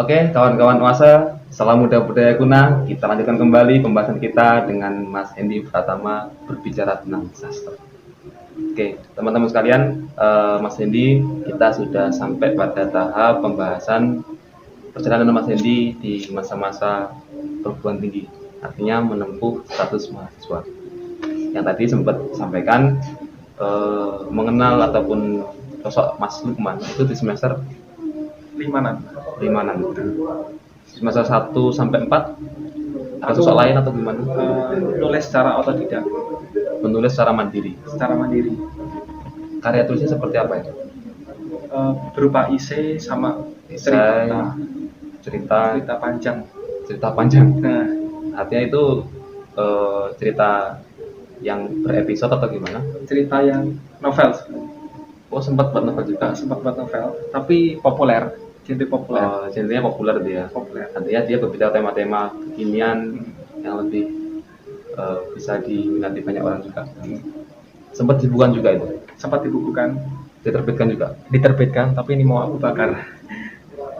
Oke, kawan-kawan Oase, salam muda budaya kuna. Kita lanjutkan kembali pembahasan kita dengan Mas Hendy Pratama berbicara tentang sastra. Oke, teman-teman sekalian, Mas Hendy, kita sudah sampai pada tahap pembahasan perjalanan Mas Hendy di masa-masa perguruan tinggi, artinya menempuh status mahasiswa. Yang tadi sempat sampaikan mengenal ataupun sosok Mas Lukman itu di semester 5 semester 1 sampai 4 ada sosok lain atau gimana? Nulis secara otodidak, Menulis secara mandiri. Karya tulisnya seperti apa ya? Berupa esai sama Esai, cerita panjang. Nah, artinya itu cerita yang berepisode atau gimana? Cerita yang novel. Oh, sempat buat novel juga. Tapi populer. Genrenya populer dia. Artinya dia berbicara tema-tema kekinian yang lebih bisa diminati banyak orang juga. Sempat dibukukan juga itu. Diterbitkan juga. Tapi ini mau aku bakar.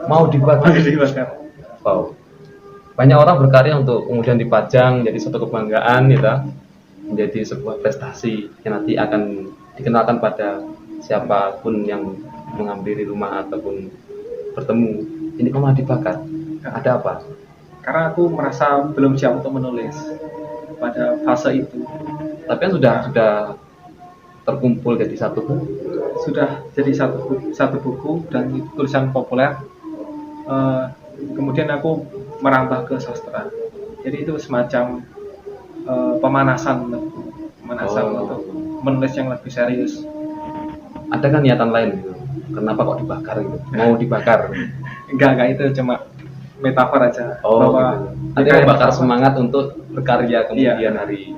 Mau dibakar. Wow. Banyak orang berkarya untuk kemudian dipajang jadi suatu kebanggaan, ya, menjadi sebuah prestasi yang nanti akan dikenalkan pada siapapun yang menghampiri rumah ataupun bertemu. Ini kok malah dibakar? Ada apa? Karena aku merasa belum siap untuk menulis pada fase itu. Tapi kan sudah terkumpul jadi satu buku. Sudah jadi satu buku dan tulisan populer. Kemudian aku merambah ke sastra. Jadi itu semacam pemanasan untuk menulis yang lebih serius. Ada kan niatan lain gitu? Kenapa kok dibakar gitu? Mau dibakar? Enggak, itu cuma metafor aja. Bahwa gitu. Nanti membakar semangat untuk berkarya kemudian hari.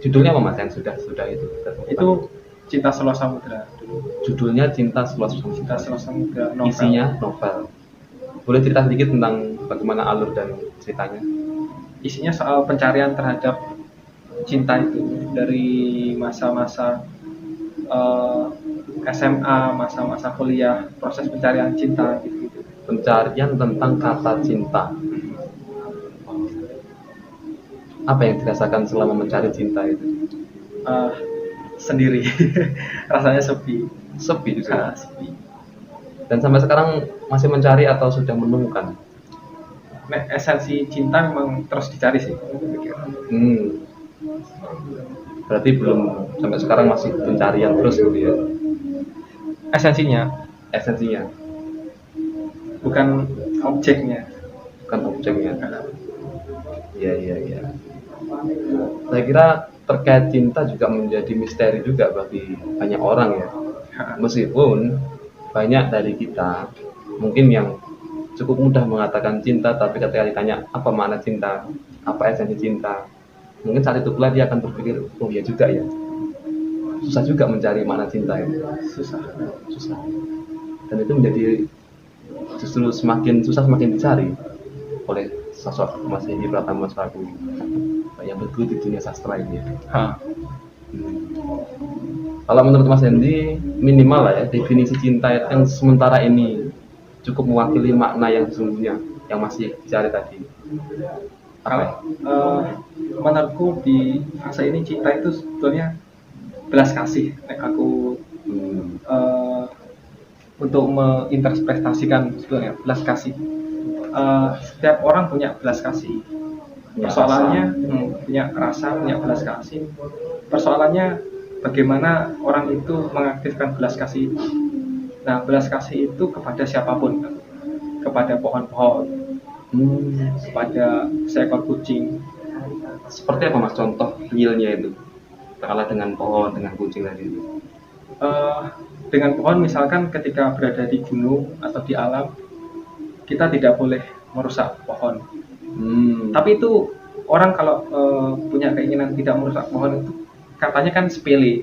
Judulnya apa Mas yang sudah itu? Itu Cinta Seluas Samudra. Judulnya Cinta Seluas Samudra. Novel. Isinya novel. Boleh cerita sedikit tentang bagaimana alur dan ceritanya? Isinya soal pencarian terhadap cinta itu dari masa-masa SMA, masa-masa kuliah, proses pencarian cinta gitu. Pencarian tentang kata cinta. Apa yang dirasakan selama mencari cinta itu? Sendiri. Rasanya sepi juga. Sepi. Dan sampai sekarang masih mencari atau sudah menemukan? Esensi cinta memang terus dicari sih. Berarti belum, sampai sekarang masih pencarian terus gitu ya? Esensinya bukan objeknya. Iya. Saya kira terkait cinta juga menjadi misteri juga bagi banyak orang ya. Meskipun banyak dari kita mungkin yang cukup mudah mengatakan cinta, tapi ketika ditanya apa makna cinta, apa esensi cinta, mungkin saat itu pula dia akan berpikir, oh iya juga ya, susah juga mencari makna cinta itu. Susah. Dan itu menjadi justru semakin dicari oleh sosok Mas Hendy Pratama selaku yang bergelut di dunia sastra ini. Kalau menurut Mas Hendy, minimal lah ya definisi cinta yang sementara ini cukup mewakili makna yang sesungguhnya yang masih dicari tadi. Kalau menurutku di fase ini cinta itu sebetulnya belas kasih. Aku untuk menginterpretasikan sebetulnya belas kasih. Setiap orang punya belas kasih. Persoalannya punya rasa, punya belas kasih. Persoalannya bagaimana orang itu mengaktifkan belas kasih itu. Nah, belas kasih itu kepada siapapun, kepada pohon-pohon, kepada seekor kucing. Seperti apa Mas contoh realnya itu? Kalah dengan pohon, dengan kucing tadi itu. Dengan pohon misalkan ketika berada di gunung atau di alam, kita tidak boleh merusak pohon. Tapi itu orang kalau punya keinginan tidak merusak pohon itu katanya kan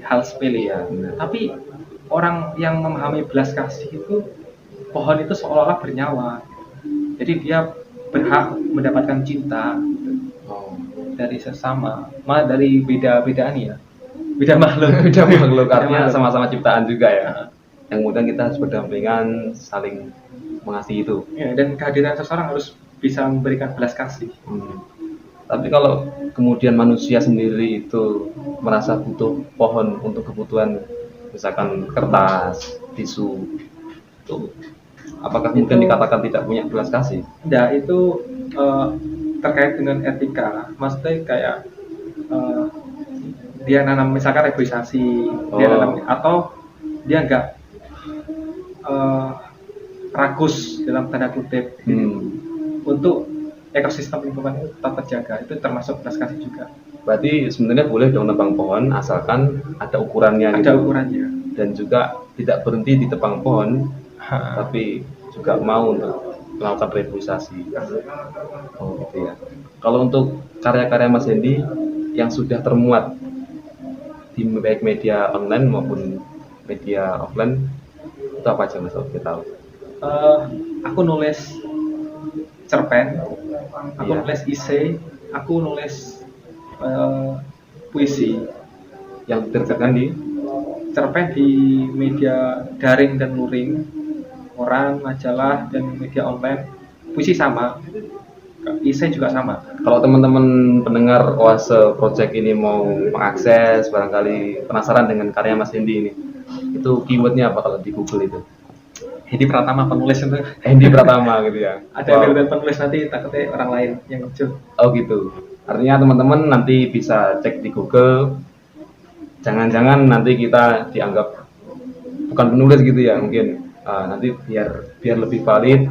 hal sepele ya. Tapi orang yang memahami belas kasih itu, pohon itu seolah-olah bernyawa. Jadi dia berhak mendapatkan cinta. dari sesama, malah dari beda-bedaan ya, beda makhluk. Udah makhluk, artinya makhluk. sama-sama ciptaan juga ya. Nah, Yang kemudian kita harus berdampingan, saling mengasihi itu. ya, dan kehadiran seseorang harus bisa memberikan belas kasih. Tapi kalau kemudian manusia sendiri itu merasa butuh pohon untuk kebutuhan, misalkan kertas, tisu, itu apakah mungkin dikatakan tidak punya belas kasih? Nah, itu terkait dengan etika. Maksudnya kayak eh, dia nanam misalkan reboisasi, dia Oh. nanam atau dia nggak eh, rakus dalam tanda kutip untuk ekosistem lingkungan itu tetap terjaga, itu termasuk belas kasih juga. Berarti sebenarnya boleh dong nebang pohon asalkan ada ukurannya Ada gitu. ukurannya. Dan juga tidak berhenti di tebang pohon, Ha. tapi juga mau untuk melakukan reboisasi. Oh gitu ya. Kalau untuk karya-karya Mas Hendy yang sudah termuat di baik media online maupun media offline, itu apa aja Mas? Kita tahu. Aku nulis cerpen, aku Iya. nulis esai, aku nulis puisi. Yang diterbitkan di Cerpen di media daring dan luring, koran, majalah, dan media online. Puisi sama, esai juga sama. kalau teman-teman pendengar Oase Project ini mau mengakses, barangkali penasaran dengan karya Mas Hendy ini, itu keywordnya apa kalau di Google itu? Hendy Pratama penulis itu. Hendy Pratama gitu ya. Ada Wow. label penulis, nanti takutnya orang lain yang muncul. Oh gitu. Artinya teman-teman nanti bisa cek di Google. Jangan-jangan nanti kita dianggap bukan penulis gitu ya mungkin. Nanti biar lebih valid.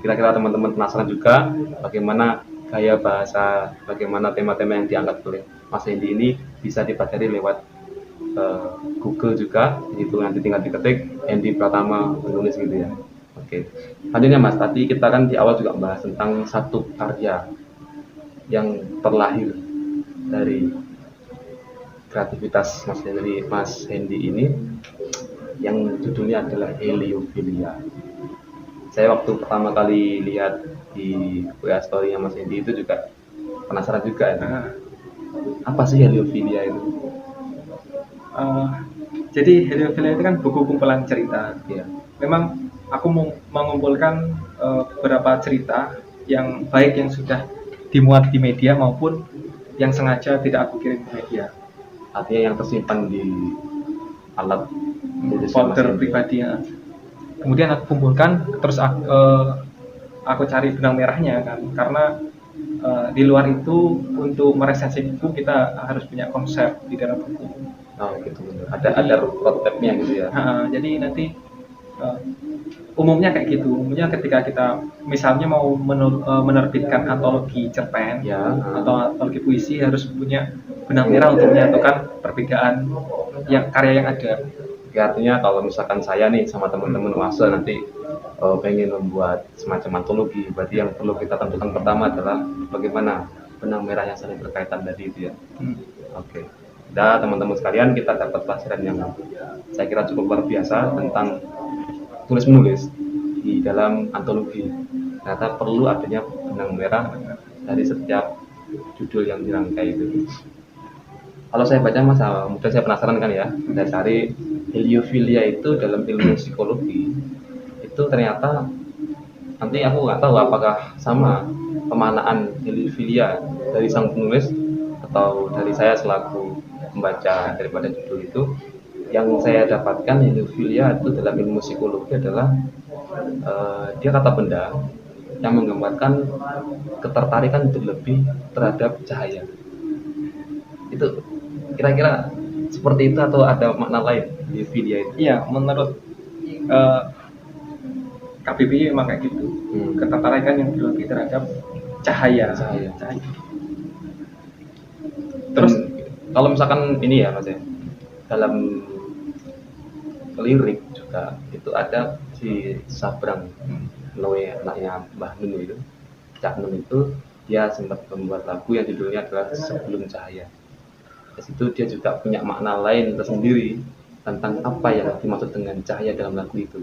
Kira-kira teman-teman penasaran juga bagaimana gaya bahasa, bagaimana tema-tema yang diangkat oleh Mas Hendy ini bisa dipelajari lewat Google juga. Itu nanti tinggal diketik Hendy Pratama penulis gitu ya. Oke. Selanjutnya Mas, tadi kita kan di awal juga membahas tentang satu karya yang terlahir dari kreativitas Mas Hendy ini yang judulnya adalah Heliophilia. Saya waktu pertama kali lihat di WA story-nya Mas Hendy itu juga penasaran juga ya. Nah, Apa sih Heliophilia itu? jadi Heliophilia itu kan buku kumpulan cerita. Ya. Memang aku mengumpulkan beberapa cerita yang baik yang sudah dimuat di media maupun yang sengaja tidak aku kirim ke media. Artinya yang tersimpan di alat tulis Mas Folder Hendy. pribadi ya. Kemudian aku kumpulkan, terus aku cari benang merahnya kan, karena di luar itu untuk meresensi buku kita harus punya konsep di dalam buku. Oh gitu. Ada roadmap-nya gitu ya. Jadi nanti umumnya kayak gitu. Umumnya ketika kita misalnya mau menerbitkan antologi cerpen Ya. atau antologi puisi, harus punya benang merah untuk menyatukan perbedaan yang karya yang ada. Ya, artinya kalau misalkan saya nih sama teman-teman Oase nanti pengen membuat semacam antologi, berarti yang perlu kita tentukan pertama adalah bagaimana benang merah yang saling berkaitan tadi itu ya. Oke. Dan teman-teman sekalian, kita dapat pelajaran yang saya kira cukup luar biasa tentang tulis menulis di dalam antologi. Ternyata perlu adanya benang merah dari setiap judul yang dirangkai itu. Kalau saya baca Mas, mudah saya penasaran kan ya, saya cari Heliophilia itu dalam ilmu psikologi itu ternyata nanti aku nggak tahu apakah sama pemanaan Heliophilia dari sang penulis atau dari saya selaku pembaca daripada judul itu. Yang saya dapatkan Heliophilia itu dalam ilmu psikologi adalah dia kata benda yang menggambarkan ketertarikan berlebih terhadap cahaya. Itu kira-kira seperti itu atau ada makna lain di video itu? Iya, menurut KBBI memang kayak gitu. Ketertarikan yang berlebih terhadap cahaya. Terus kalau misalkan ini ya Mas ya, dalam lirik juga itu ada si Sabrang Loe, anaknya Mbah Nun itu, Cak Nun itu, dia sempat membuat lagu yang judulnya adalah Sebelum Cahaya. Di situ dia juga punya makna lain tersendiri tentang apa yang dimaksud dengan cahaya dalam lagu itu.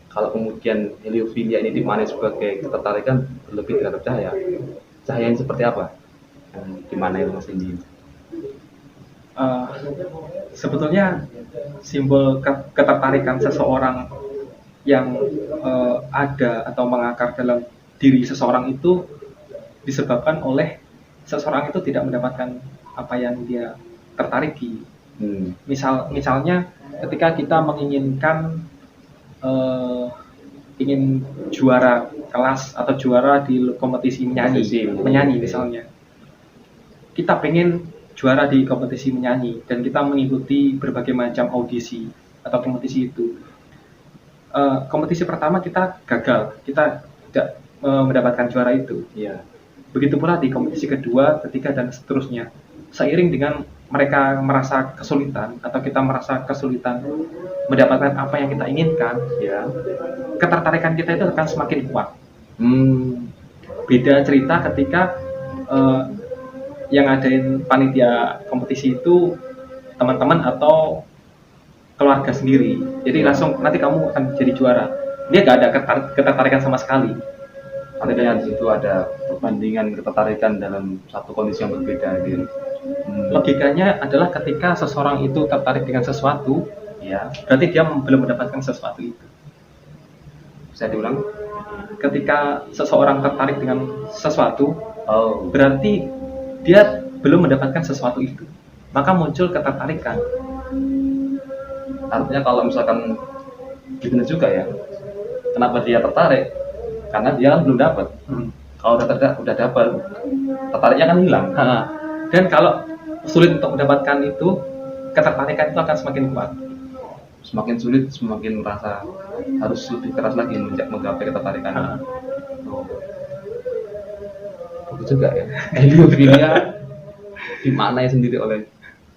Kalau kemudian Heliophilia ini dimaknai sebagai ketertarikan berlebih terhadap cahaya, cahaya yang seperti apa? Gimana itu Mas Indi? Eh, Sebetulnya simbol ketertarikan seseorang yang ada atau mengakar dalam diri seseorang itu disebabkan oleh seseorang itu tidak mendapatkan apa yang dia tertariki. Misalnya ketika kita menginginkan ingin juara kelas atau juara di kompetisi menyanyi misalnya, kita pengen juara di kompetisi menyanyi dan kita mengikuti berbagai macam audisi atau kompetisi itu. Kompetisi pertama kita gagal, kita tidak mendapatkan juara itu. Iya. Begitu pula di kompetisi kedua, ketiga, dan seterusnya. Seiring dengan mereka merasa kesulitan atau kita merasa kesulitan mendapatkan apa yang kita inginkan, Ya. ketertarikan kita itu akan semakin kuat. Beda cerita ketika yang ngadain panitia kompetisi itu teman-teman atau keluarga sendiri. Jadi langsung nanti kamu akan jadi juara. Dia gak ada ketertarikan sama sekali. Artinya di situ ada perbandingan ketertarikan dalam satu kondisi yang berbeda gitu. Logikanya adalah ketika seseorang itu tertarik dengan sesuatu, Ya. berarti dia belum mendapatkan sesuatu itu. Bisa diulang? Ketika seseorang tertarik dengan sesuatu, Oh. berarti dia belum mendapatkan sesuatu itu. Maka muncul ketertarikan. Artinya kalau misalkan gitu juga ya. Kenapa dia tertarik? Karena dia kan belum dapat. Kalau udah dapat, tertariknya kan hilang. Dan kalau sulit untuk mendapatkan itu, ketertarikan itu akan semakin kuat. Semakin sulit, semakin merasa harus lebih keras lagi menggapai ketertarikan. Begitu juga ya. Heliofilia dimaknai sendiri oleh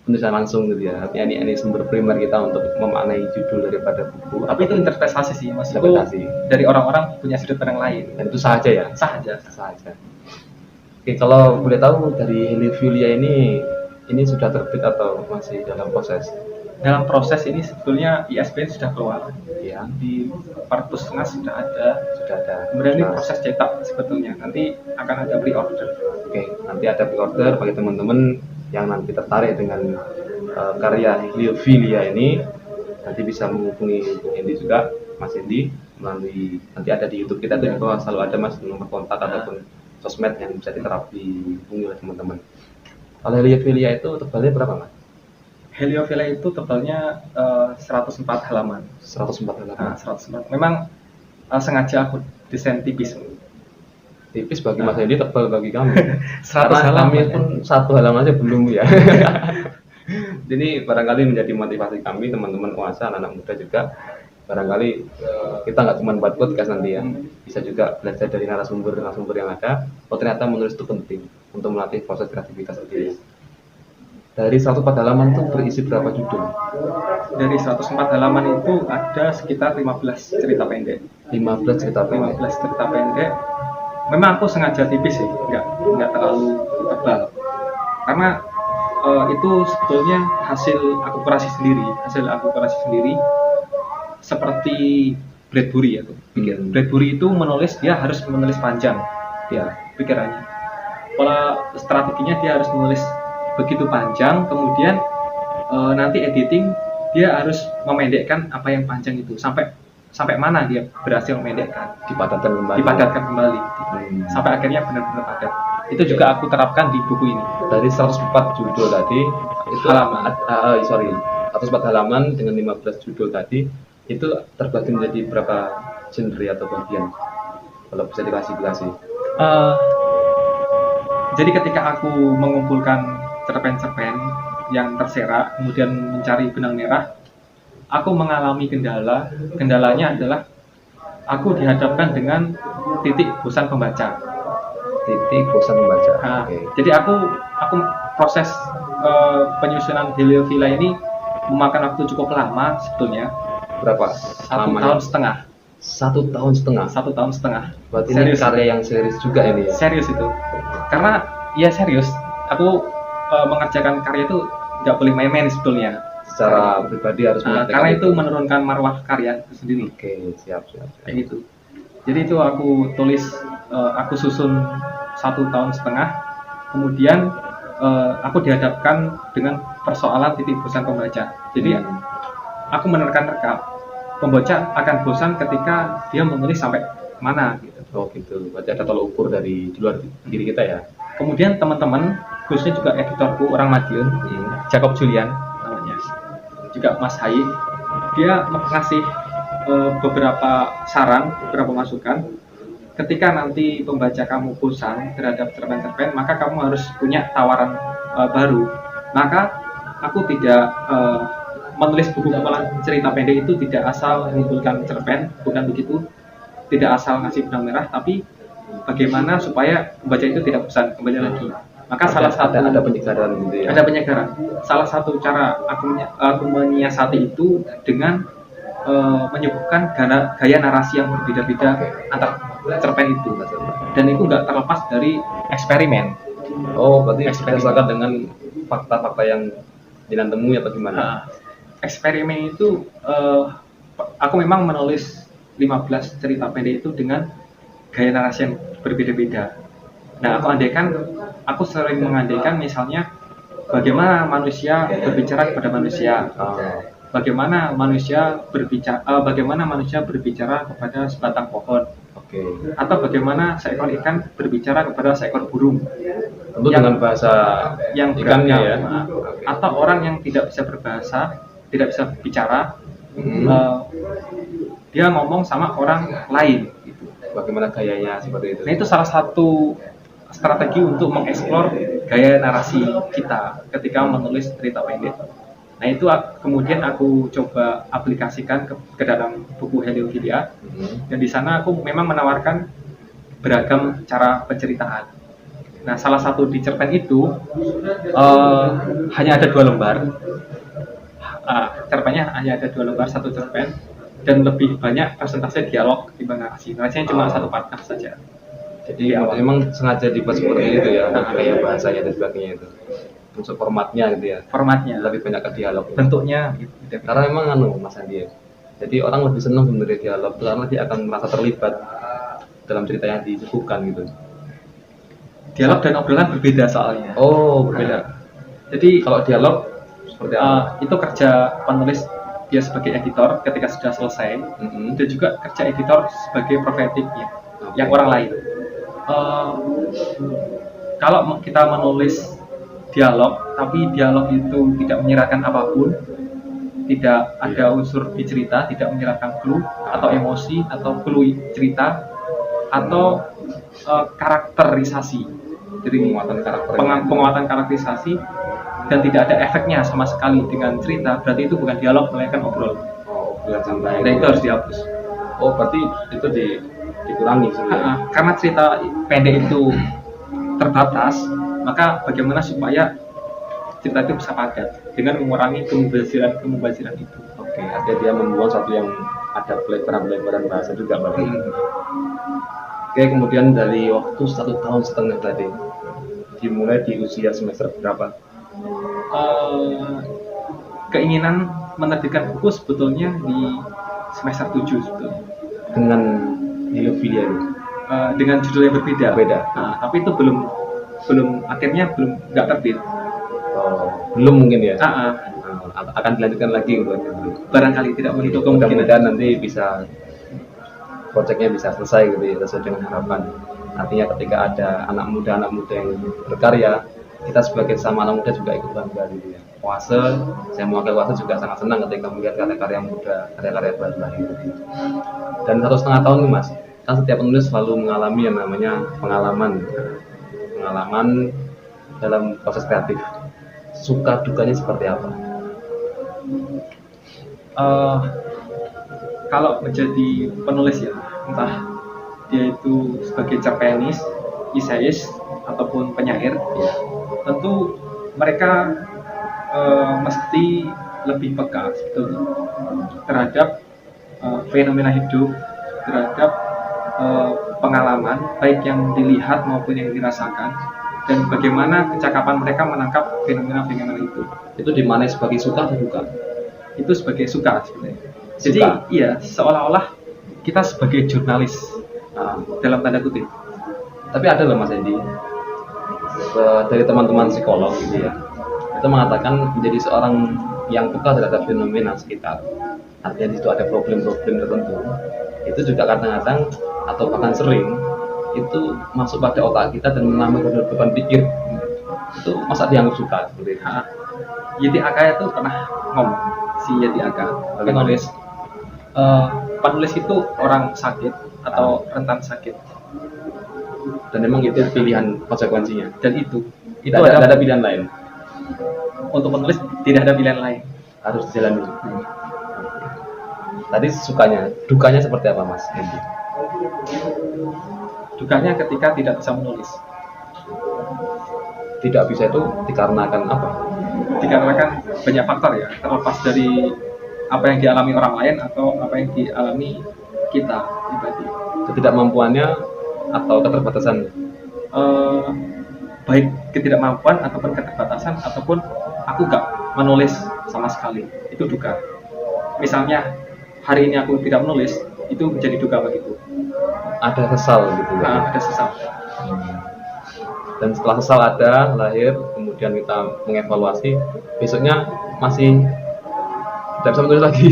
penulisan langsung gitu ya. Artinya ini sumber primer kita untuk memaknai judul daripada buku. Tapi itu interpretasi sih, maksudku Interpretasi. dari orang-orang punya sudut pandang lain. Dan itu sah aja ya. Sah aja. Oke, kalau boleh tahu dari Heliofilia ini sudah terbit atau masih dalam proses? Dalam proses ini sebetulnya ISBN sudah keluar. Ya, Di Perpus Tengah sudah ada. Kemudian ini Nah, proses cetak sebetulnya. Nanti akan ada pre-order. Oke, nanti ada pre-order bagi teman-teman yang nanti tertarik dengan karya Heliofilia ini, nanti bisa menghubungi Bung Endi juga, Mas Endi, melalui nanti ada di YouTube kita tuh bahwa selalu ada Mas nomor kontak ataupun sosmed yang bisa dihubungi oleh teman-teman. Kalau Heliofilia itu tebalnya berapa, Mas? Heliofilia itu tebalnya 104 halaman. 104 halaman. Nah, 104. Memang sengaja aku desain tipis. Tipis bagi Mas Endi, tebal bagi kami. 100 Karena halaman kami ya. pun satu halaman aja belum ya. Jadi barangkali menjadi motivasi kami teman-teman UASA, anak-anak muda juga. Barangkali kita nggak cuma buat podcast nanti ya, bisa juga belajar dari narasumber yang ada. Oh ternyata menulis itu penting untuk melatih proses kreativitas sendiri. Dari 104 halaman itu berisi berapa judul? Dari 104 halaman itu ada sekitar 15 cerita pendek. 15 cerita pendek. 15 cerita pendek. Memang aku sengaja tipis sih, nggak terlalu tebal. Karena itu sebetulnya hasil aku kurasi sendiri. Seperti Bradbury ya tuh. Bradbury itu dia harus menulis panjang ya pikirannya. Pola strateginya dia harus menulis begitu panjang, kemudian nanti editing dia harus memendekkan apa yang panjang itu sampai mana dia berhasil memendekkan, dipadatkan kembali sampai akhirnya benar-benar padat. Itu juga aku terapkan di buku ini. Dari 104 judul tadi itu Halaman. 104 halaman dengan 15 judul tadi itu terbagi menjadi berapa genre atau bagian, kalau bisa diklasifikasi? Jadi ketika aku mengumpulkan cerpen-cerpen yang terserak, kemudian mencari benang merah, aku mengalami kendalanya adalah aku dihadapkan dengan titik bosan pembaca. Oke. Jadi aku proses penyusunan Heliofilia ini memakan waktu cukup lama sebetulnya. Berapa? 1 tahun setengah. 1 tahun setengah. 1 tahun setengah. Berarti ini karya yang serius juga ini ya? Serius itu. Karena ya serius. Aku mengerjakan karya itu nggak boleh main-main sebetulnya. Secara pribadi harus Karena itu menurunkan marwah karya itu sendiri. Oke, siap. Kayak gitu. Jadi itu aku tulis, aku susun 1 tahun setengah. Kemudian aku dihadapkan dengan persoalan titik bosan pembaca. Jadi aku menerka-nerka pembaca akan bosan ketika dia menulis sampai mana gitu. Oh gitu, berarti ada tolak ukur dari di luar diri kita ya. Kemudian teman-teman, khususnya juga editorku orang Madiun, Jacob Julian namanya, juga Mas Hai, dia ngasih beberapa saran, beberapa masukan. Ketika nanti pembaca kamu bosan terhadap cerpen-cerpen, maka kamu harus punya tawaran baru. Maka aku tidak menulis buku kumpulan cerita pendek itu tidak asal mengumpulkan cerpen, bukan begitu. Tidak asal ngasih benang merah, tapi bagaimana supaya pembaca itu tidak bosan kembali lagi. Maka salah satu ada penyegaran gitu ya. Ada penyegaran. Salah satu cara aku menyiasati itu dengan menyuguhkan gaya narasi yang berbeda-beda antar cerpen itu, dan itu nggak terlepas dari eksperimen. Oh, berarti berdasarkan dengan fakta-fakta yang jangan temui atau gimana? Eksperimen itu aku memang menulis 15 cerita pendek itu dengan gaya narasi yang berbeda-beda. Nah, aku sering mengandaikan misalnya bagaimana manusia berbicara kepada manusia. Bagaimana manusia berbicara kepada sebatang pohon. Atau bagaimana seekor ikan berbicara kepada seekor burung. Tentu dengan bahasa yang ikannya ya. Atau orang yang tidak bisa berbahasa, tidak bisa bicara, dia ngomong sama orang lain. Gitu. Bagaimana gayanya seperti itu. Nah, itu salah satu strategi untuk mengeksplor gaya narasi kita ketika menulis cerita pendek. Nah, itu kemudian aku coba aplikasikan ke dalam buku Heliophilia, dan di sana aku memang menawarkan beragam cara penceritaan. Nah, salah satu di cerpen itu hanya ada 2 lembar. Cerpennya hanya ada 2 lembar, satu cerpen, dan lebih banyak persentase dialog dibanding narasi. Narasinya cuma 1 paragraf saja. Jadi memang sengaja dibuat seperti itu ya, kayak bahasanya dan sebagainya itu. Untuk formatnya gitu ya. Formatnya lebih banyak ke dialog. Bentuknya gitu. Karena memang Mas Andi ya. Jadi orang lebih senang sebenarnya dialog karena dia akan merasa terlibat dalam cerita yang disuguhkan gitu. Dialog dan obrolan berbeda soalnya. Oh, berbeda. Jadi kalau dialog seperti apa? Itu kerja penulis dia sebagai editor ketika sudah selesai, dan juga kerja editor sebagai profetiknya, yang orang lain. Kalau kita menulis dialog, tapi dialog itu tidak menyerahkan apapun, tidak ada unsur di cerita, tidak menyerahkan clue atau emosi atau clue cerita atau karakterisasi, jadi penguatan karakterisasi, dan tidak ada efeknya sama sekali dengan cerita, berarti itu bukan dialog melainkan obrolan santai. Dan itu harus dihapus. Oh, berarti itu dikurangi sebenarnya. Karena cerita pendek itu terbatas, maka bagaimana supaya cerita itu bisa padat dengan mengurangi kemubaziran itu. Oke, artinya dia membuat satu yang ada pelebaran bahasa juga berarti. Oke, kemudian dari waktu 1,5 tahun tadi, dimulai di usia semester berapa? Keinginan menerbitkan buku sebetulnya di semester 7 sebetulnya. Dengan Heliophilia itu? Dengan judul yang berbeda. Tapi itu akhirnya belum nggak terbit. Belum mungkin ya? Akan dilanjutkan lagi barangkali, tidak menutup kemungkinan. Mudah-mudahan nanti bisa proyeknya bisa selesai gitu ya, sesuai dengan harapan. Artinya ketika ada anak muda yang berkarya, kita sebagai sama anak muda juga ikut bangga gitu ya. Saya mewakili Oase juga sangat senang ketika melihat karya-karya muda, karya-karya baru lahir gitu. Dan 1,5 tahun nih Mas, kan setiap penulis selalu mengalami yang namanya pengalaman dalam proses kreatif. Suka dukanya seperti apa? Kalau menjadi penulis ya, entah dia itu sebagai cerpenis, esaiis, ataupun penyair, ya, tentu mereka mesti lebih peka sebetulnya terhadap fenomena hidup, terhadap pengalaman baik yang dilihat maupun yang dirasakan, dan bagaimana kecakapan mereka menangkap fenomena-fenomena itu. Itu dimaknai sebagai suka atau duka? Itu sebagai suka sebenarnya. Jadi iya, seolah-olah kita sebagai jurnalis dalam tanda kutip. Tapi ada loh Mas Edi, dari teman-teman psikolog gitu ya, itu mengatakan menjadi seorang yang peka terhadap fenomena sekitar, artinya di situ ada problem-problem tertentu, itu juga kadang-kadang atau bahkan sering itu masuk pada otak kita dan menambah beban pikir. Itu masa dianggap suka seperti itu? Yeti Aka itu pernah ngomong, si Yeti Aka penulis, penulis itu orang sakit atau rentan sakit, Dan memang itu pilihan konsekuensinya. dan itu Tidak ada pilihan lain, untuk penulis tidak ada pilihan lain. harus dijalani. Tadi sukanya, dukanya seperti apa Mas Hendy? Dukanya ketika tidak bisa menulis, Tidak bisa itu dikarenakan apa? dikarenakan banyak faktor ya, terlepas dari apa yang dialami orang lain atau apa yang dialami kita pribadi. Ketidakmampuannya atau keterbatasan? Baik ketidakmampuan ataupun keterbatasan ataupun aku gak menulis sama sekali, itu duka. Misalnya hari ini aku tidak menulis, itu menjadi duka bagiku. Ada kesal gitu ya. Ada sesal. Dan setelah sesal ada, lahir, kemudian kita mengevaluasi, besoknya masih tidak bisa menulis lagi.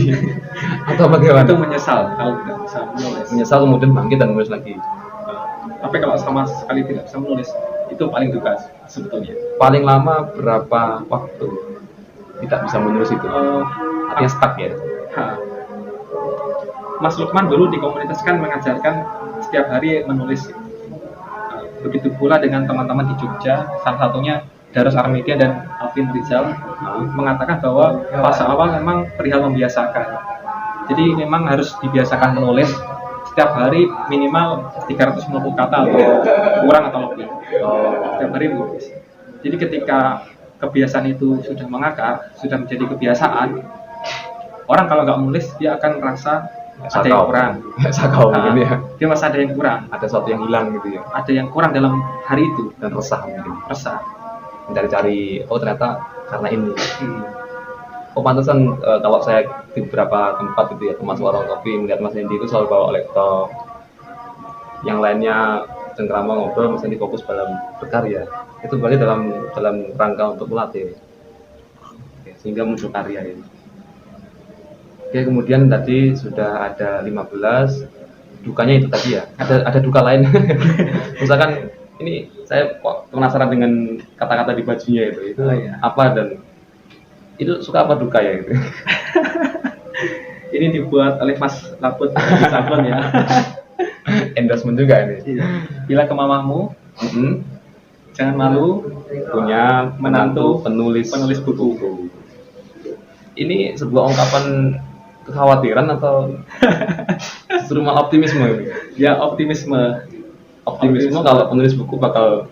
Atau bagaimana? Itu menyesal kalau tidak bisa menulis. Menyesal kemudian bangkit dan menulis lagi. Tapi kalau sama sekali tidak bisa menulis, itu paling duka sebetulnya. Paling lama berapa waktu tidak bisa menulis itu? Artinya stuck ya? Mas Lukman dulu di komunitas kan mengajarkan setiap hari menulis. Begitu pula dengan teman-teman di Jogja, salah satunya Darus Armedia dan Alvin Rizal mengatakan bahwa fase awal memang perihal membiasakan. Jadi memang harus dibiasakan menulis setiap hari minimal 350 kata atau kurang atau lebih. Setiap hari menulis. Jadi ketika kebiasaan itu sudah mengakar, sudah menjadi kebiasaan, orang kalau nggak menulis dia akan merasa ada yang kurang. Sakau mungkin ya. Dia merasa ada yang kurang. Ada sesuatu yang hilang gitu ya. Ada yang kurang dalam hari itu. Dan resah mungkin. Resah. Mencari-cari, oh ternyata karena ini. Oh pantesan kalau saya di beberapa tempat gitu ya, termasuk warung kopi, melihat Mas Hendy itu selalu bawa laptop. Yang lainnya cengkrama ngobrol, Mas Hendy fokus dalam berkarya. Itu berarti dalam rangka untuk melatih. Oke, sehingga muncul karya ini. Oke, kemudian tadi sudah ada 15, dukanya itu tadi ya. Ada duka lain. Misalkan ini saya kok penasaran dengan kata-kata di bajunya itu. Itu apa dan itu suka apa duka ya itu? Ini dibuat oleh Mas Laput di Sablon ya. Endorsement juga ini. Bila ke mamahmu, jangan malu Punya menantu penulis buku. Ini sebuah ungkapan kekhawatiran atau justru malah optimisme ini? Ya optimisme Kalau penulis buku bakal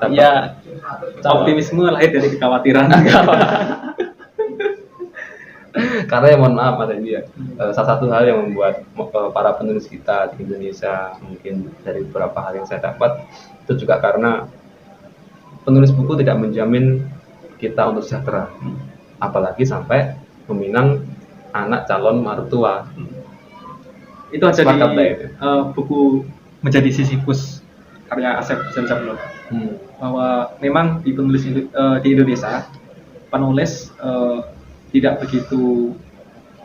dapat ya optimisme lahir dari kekhawatiran. Karena ya mohon maaf Mas Hendy ya, salah satu hal yang membuat para penulis kita di Indonesia, mungkin dari beberapa hal yang saya dapat, itu juga karena penulis buku tidak menjamin kita untuk sejahtera, apalagi sampai meminang anak calon mertua. Itu ada di buku Menjadi Sisyphus karya Asep Zablon. Bahwa memang di penulis di Indonesia penulis tidak begitu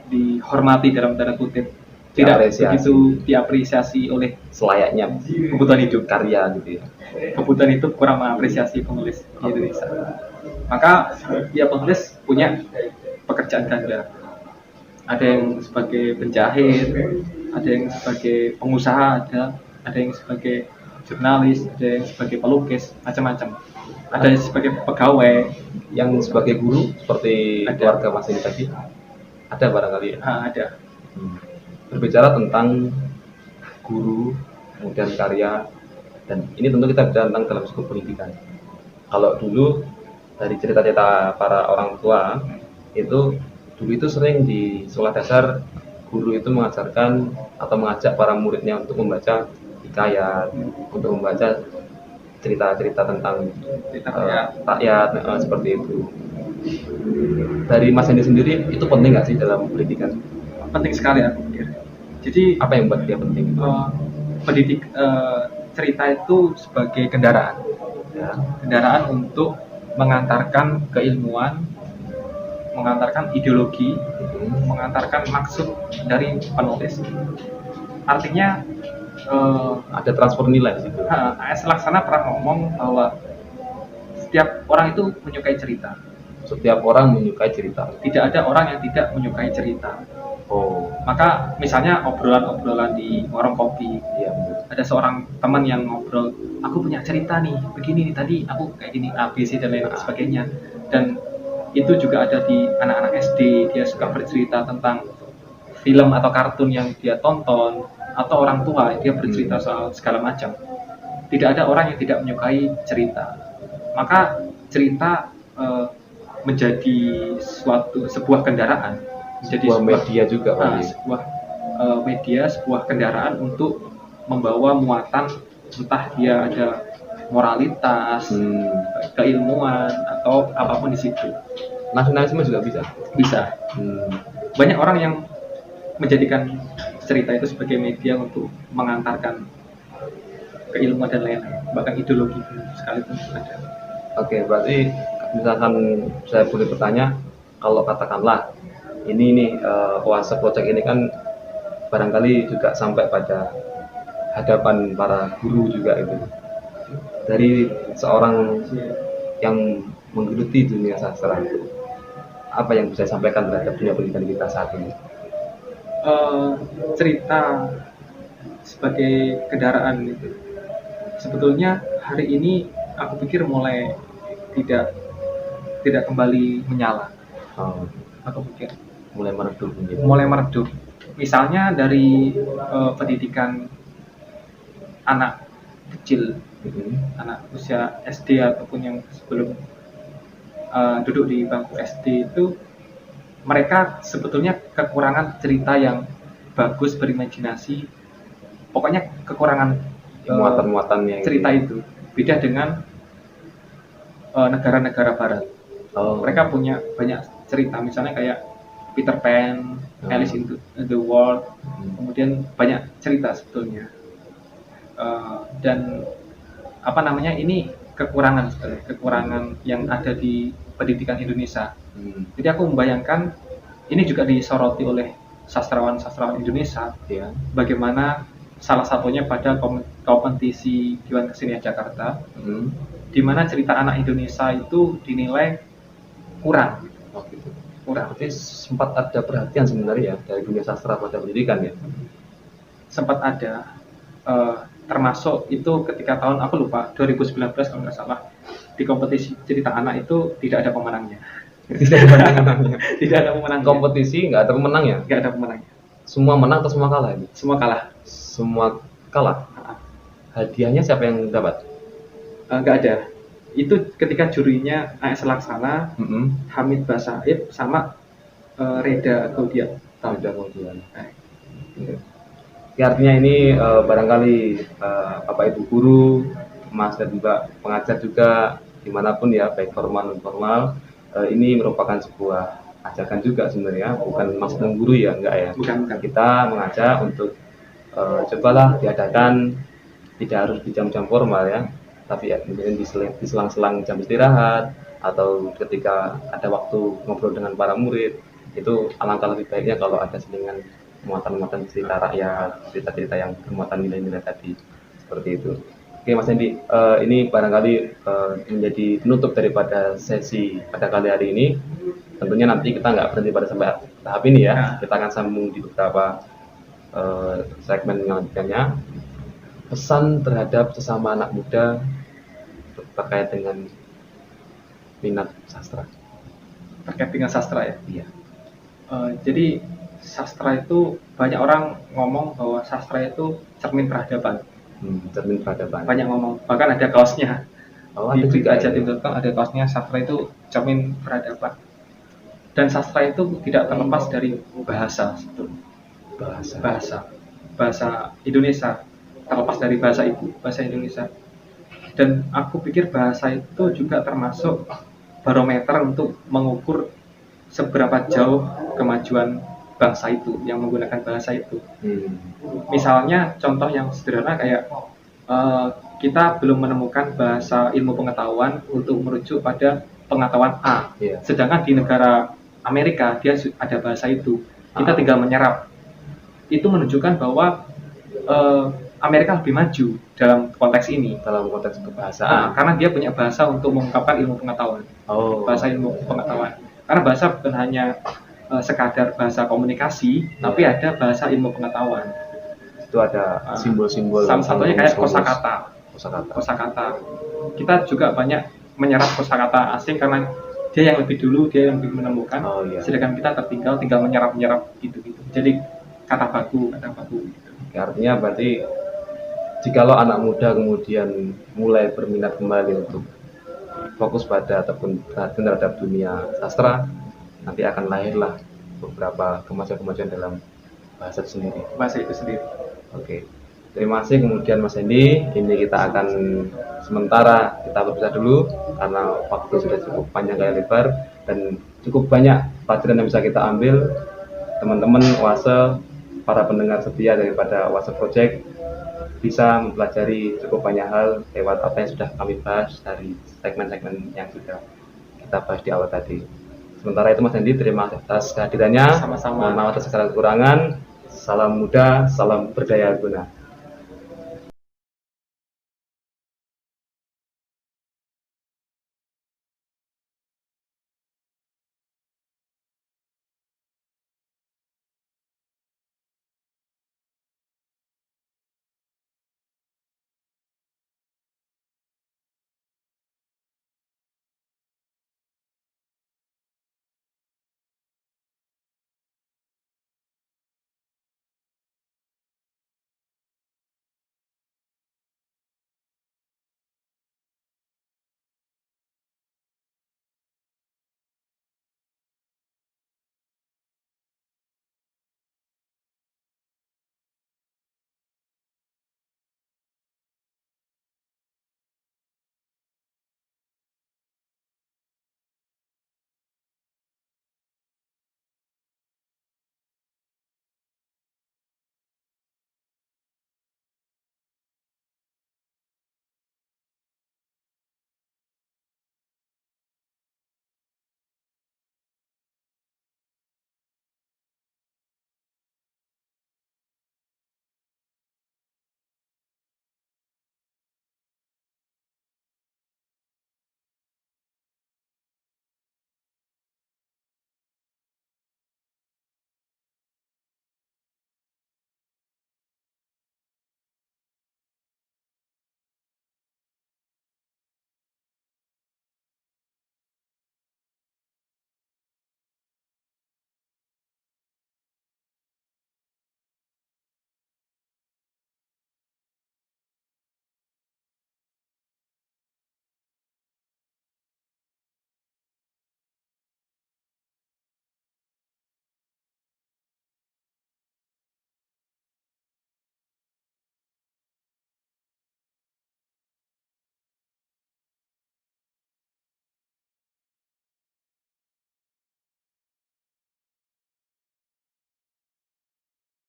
dihormati dalam tanda kutip, tidak begitu diapresiasi oleh selayaknya kebutuhan hidup karya gitu ya. Kebutuhan itu kurang mengapresiasi penulis di Indonesia. Maka ya penulis punya pekerjaan ganda. Ada yang sebagai penjahit, ada yang sebagai pengusaha, ada yang sebagai jurnalis, ada yang sebagai pelukis, macam-macam. Ada yang sebagai pegawai, yang sebagai guru seperti keluarga Mas Hendy tadi. Ada barangkali ya? Ada. Berbicara tentang guru, kemudian karya, dan ini tentu kita bicara tentang dalam skup pendidikan. Kalau dulu dari cerita-cerita para orang tua itu dulu itu sering di sekolah dasar guru itu mengajarkan atau mengajak para muridnya untuk membaca hikayat, untuk membaca cerita-cerita tentang rakyat seperti itu. Dari Mas Hendy sendiri itu penting nggak sih dalam pendidikan? Penting sekali aku pikir. Jadi apa yang membuat dia penting? Pendidik cerita itu sebagai kendaraan. Ya. Kendaraan untuk mengantarkan keilmuan, mengantarkan ideologi, mengantarkan maksud dari penulis. Artinya Ada transfer nilai di situ. A.S. Laksana pernah ngomong bahwa setiap orang itu menyukai cerita. Setiap orang menyukai cerita. Tidak ada orang yang tidak menyukai cerita. Oh, Maka misalnya obrolan-obrolan di warung kopi, iya betul. ada seorang teman yang ngobrol, aku punya cerita nih, begini nih tadi aku kayak gini A, B, C dan lain sebagainya. Dan itu juga ada di anak-anak SD, dia suka bercerita tentang film atau kartun yang dia tonton, atau orang tua dia bercerita soal segala macam. Tidak ada orang yang tidak menyukai cerita. Maka cerita menjadi sebuah kendaraan, menjadi Sebuah media juga, Pak. sebuah media, sebuah kendaraan untuk membawa muatan, entah dia ada moralitas, keilmuan atau apapun di situ. Nasionalisme juga bisa. Bisa. Banyak orang yang menjadikan cerita itu sebagai media untuk mengantarkan keilmuan dan lain-lain, bahkan ideologi sekalipun ada. Oke, berarti misalkan saya boleh bertanya, kalau katakanlah ini nih Oase Project ini kan barangkali juga sampai pada hadapan para guru juga itu. Dari seorang yang menggeluti dunia sastra, apa yang bisa sampaikan terhadap dunia pendidikan kita saat ini? Cerita sebagai kendaraan itu sebetulnya hari ini aku pikir mulai tidak kembali menyala. Aku pikir mulai meredup. Misalnya dari pendidikan anak kecil, anak usia SD ataupun yang sebelum duduk di bangku SD itu, mereka sebetulnya kekurangan cerita yang bagus, berimajinasi. Pokoknya kekurangan muatan-muatannya cerita itu. Beda dengan negara-negara barat. Mereka punya banyak cerita, misalnya kayak Peter Pan, Alice in the World, kemudian banyak cerita sebetulnya. Dan ini kekurangan yang ada di pendidikan Indonesia. Jadi aku membayangkan ini juga disoroti oleh sastrawan-sastrawan Indonesia, bagaimana salah satunya pada kompetisi Dewan Kesenian Jakarta, di mana cerita anak Indonesia itu dinilai kurang. Berarti sempat ada perhatian sebenarnya dari dunia sastra pada pendidikan ya? Sempat ada, termasuk itu ketika tahun, aku lupa, 2019 kalau nggak salah, di kompetisi cerita anak itu tidak ada pemenangnya. Tidak ada pemenangnya. Kompetisi nggak ada pemenangnya? Nggak ada pemenangnya. Semua menang atau semua kalah ini? Semua kalah. Semua kalah? Hadiahnya siapa yang dapat? Nggak ada. Itu ketika jurinya A.S. Laksana, Hamid Basaib, sama Reda Gaudian. Ya, artinya ini barangkali Bapak Ibu guru, Mas dan Mbak pengajar juga dimanapun ya, baik formal non formal, ini merupakan sebuah ajakan juga sebenarnya, bukan maksud guru ya, enggak ya. Bukan. Kita mengajak untuk cobalah diadakan, tidak harus di jam-jam formal ya, tapi ya mungkin di selang-selang jam istirahat atau ketika ada waktu ngobrol dengan para murid. Itu alangkah lebih baiknya kalau ada selingan muatan-muatan cerita rakyat, cerita-cerita yang bermuatan nilai-nilai tadi, seperti itu. Oke Mas Hendy, ini barangkali menjadi penutup daripada sesi pada kali hari ini. Tentunya nanti kita nggak berhenti pada sampai tahap ini ya, kita akan sambung di beberapa segmen selanjutnya. Pesan terhadap sesama anak muda terkait dengan minat sastra. Terkait dengan sastra ya? Iya. Jadi sastra itu, banyak orang ngomong bahwa sastra itu cermin peradaban. Cermin peradaban. Banyak ngomong, bahkan ada kaosnya. Ada juga Jatim.com ada kaosnya, sastra itu cermin peradaban. Dan sastra itu tidak terlepas dari bahasa. Bahasa Indonesia, terlepas dari bahasa ibu, bahasa Indonesia. Dan aku pikir bahasa itu juga termasuk barometer untuk mengukur seberapa jauh kemajuan bangsa itu yang menggunakan bahasa itu. Misalnya contoh yang sederhana kayak kita belum menemukan bahasa ilmu pengetahuan untuk merujuk pada pengetahuan A. Iya. Sedangkan di negara Amerika dia ada bahasa itu. Kita tinggal menyerap. Itu menunjukkan bahwa Amerika lebih maju dalam konteks ini. Dalam konteks kebahasaan. Karena dia punya bahasa untuk mengungkapkan ilmu pengetahuan. Oh. Bahasa ilmu pengetahuan. Karena bahasa bukan hanya sekadar bahasa komunikasi, tapi ada bahasa ilmu pengetahuan. Itu ada simbol-simbol. Salah satunya kayak kosakata. Kosakata. Kita juga banyak menyerap kosakata asing karena dia yang lebih dulu, dia yang lebih menemukan. Oh, iya. Sedangkan kita tinggal menyerap gitu. Jadi kata baku. Artinya berarti jikalau anak muda kemudian mulai berminat kembali untuk fokus pada ataupun perhatian terhadap dunia sastra, nanti akan lahirlah beberapa kemajuan-kemajuan dalam bahasa itu sendiri. Oke. Terima kasih kemudian Mas Hendy. Ini kita akan sementara kita berpisah dulu karena waktu sudah cukup panjang kali lebar dan cukup banyak pelajaran yang bisa kita ambil. Teman-teman Oase, para pendengar setia daripada Oase Project bisa mempelajari cukup banyak hal lewat apa yang sudah kami bahas dari segmen-segmen yang sudah kita bahas di awal tadi. Sementara itu Mas Hendy, terima kasih atas kehadirannya. Sama-sama. Mohon maaf atas segala kekurangan. Salam muda, salam berdaya guna.